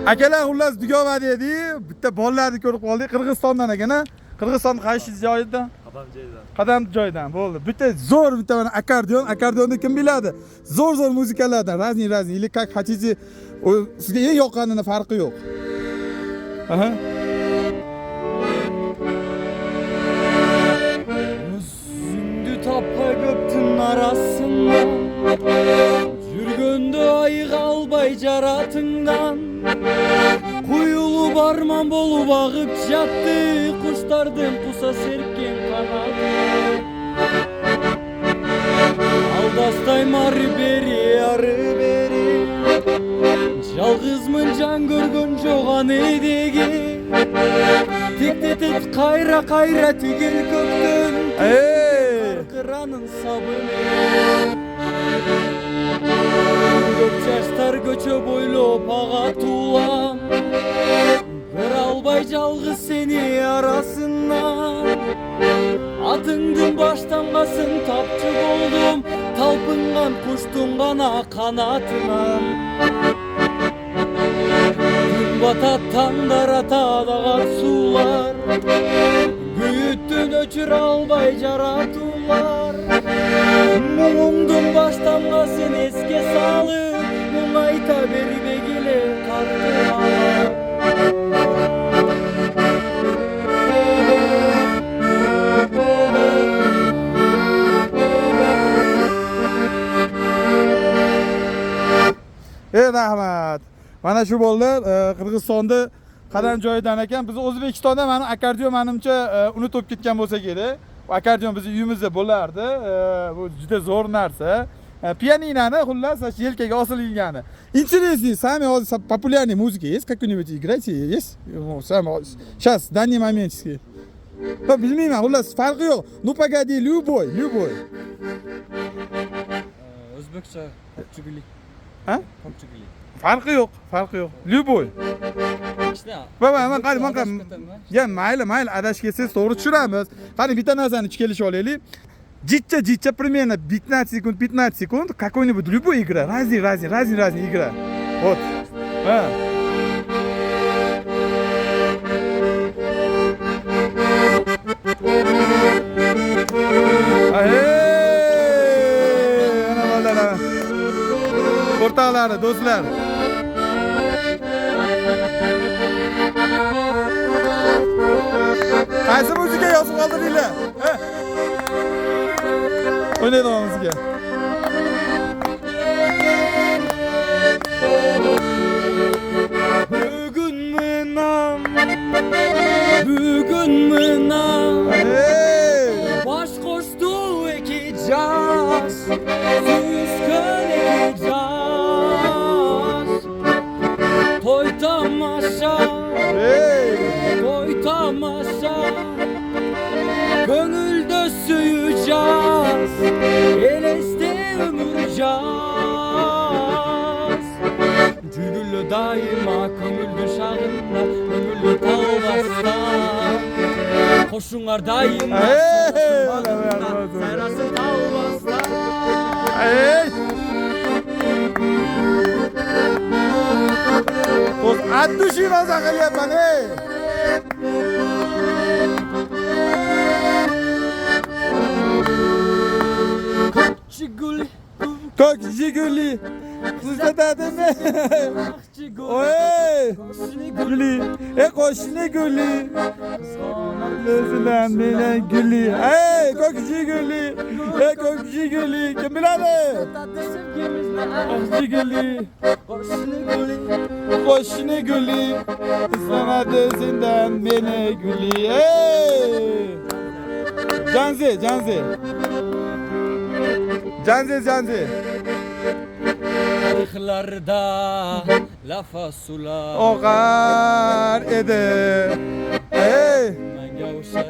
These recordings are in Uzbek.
Akalar xullas dugovadi edi. Bitta bolalarni ko'rib qoldik. Qirg'izistondan ekan-a. Qirg'iziston qaysi joyidan? Qadam joydan bo'ldi. Bitta zo'r bitta mana akordeonni kim biladi? Zo'r muzikalardan, razni или как хотите. Sizga eng yoqqanini farqi yo'q. Aha. Yüzündü tappa göktün arasında, Jürgöndü ayık albay jaratından. Kuyulu barman bolup ağıp jattı, Kuştardın kusa serken kanatı. Aldastay marı beri, arı beri, Жалгызмын жан көргөн жоған эдеги. Тек кайра тигил көктөн, Кыранын сабыны. Көп жаштар көчө бойлоп ага туулам, Көрө албай жалгыз сени арасынан. Атыңдын баштангасын тапчы болдум, Талпынган куштун гана канатынан. Батат таңдар атадаган суулар, Күйүттүн өчүр албай жаратуулар. Муңуңдун баштангасын эске салып, Муңайта бербегиле картыралар. Rahmat. Mana shu bo'ldi. Qirg'izistonda qadam joyidan ekan. Biz O'zbekistonda mana akordeon menimcha unutib ketgan bo'lsa kerak. Akordeon bizning uyimizda bo'lardi. Bu juda zo'r narsa. Pianinani xullas yelkaga osilgani. Интересно, сами популярные музыки есть какой-нибудь играете? Есть? Сейчас, в данный момент. Bilmayman, xullas farqi yo'q. Ну погоди, любой. O'zbekcha popchugili. Ha? Popchugili. Farqi yo'q. Любой. Baba, men ya mayli adash kelsangiz to'g'ri tushiramiz. Qani bitta narsani kelishib olaylik. Jitcha примерно 15 секунд какой-нибудь любой игра. Разные игра. Вот. O'rtoqlar, do'stlar. Qaysi muzika yozib qoldiringlar? O'ynaydigan muzika. Bugün mınam Baş koştu iki caz Süskön iki caz Toy tamaşa Gönülde suyacağız Eleste ömür caz Gülüllü daima kömüldü şağında Kömüllü tavbasta Koşunlar daima Sayrasın tavbasta От души разахали баны. Как жигули. Кузатадыме. Ой. Гули. Koşni guli. Gözünden bile guli. Как жигули. Как жигули. Kim biladi? Жигули. Koşni guli. Sana gözünden bile guli. Canze. Tarihlarda lafa sular Oğar ede. Ben gavşa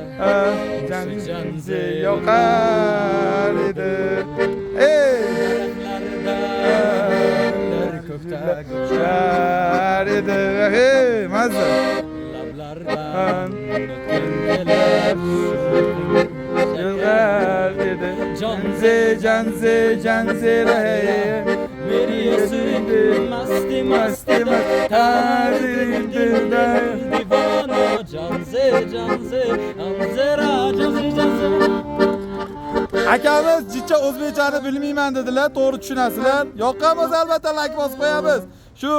Canze oğar ede. Tarihlarda kökte Oğar ede. Mazda. Lablardan ötkendeler Oğar ede. Canze rahe. Meri daryosi Masti masti tazirin dilda Divona canze canze Anzera canze canze Akamiz jicha o'zbekchani bilmayman dedilar, to'g'ri tushunasizlar. Yoqqanmiz albatta like bosib qo'yamiz. Shu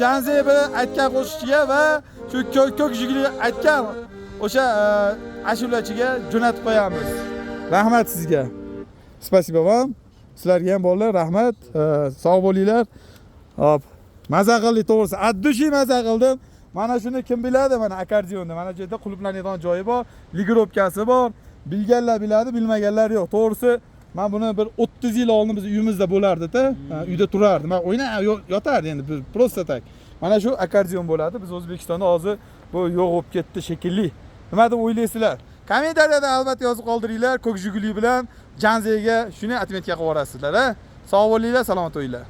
Janzebi aytgan qo'shiqchiga va shu ko'k jigli aytgan o'sha ashulachiga jo'natib qo'yamiz. Rahmat sizga. Spasibo vam. Sizlarga ham bolalar rahmat. Sog' bo'linglar. Hop. Maza qildik to'g'risi. Addushi maza qildim. Mana shuni kim biladi? Mana akkordeonni. Mana bu yerda quluplanadigan joyi bor, ligirovkasi bor. Bilganlar biladi, bilmaganlar yo'q. To'g'risi, men buni bir 30 yil oldin biz uyimizda bo'lardi-da. Uyda turardi. Men o'ynab yotardi endi просто tak. Mana shu akkordeon bo'ladi. Biz O'zbekistonda hozir bu yo'q bo'lib ketdi shekilli. Nima deb o'ylaysizlar? Kommentariyada albatta yozib qoldiringlar. Ko'k jiguli bilan Janzega shuni atmetga qilib yuborasizlar, ha? Sog' bo'linglar, salomat bo'linglar.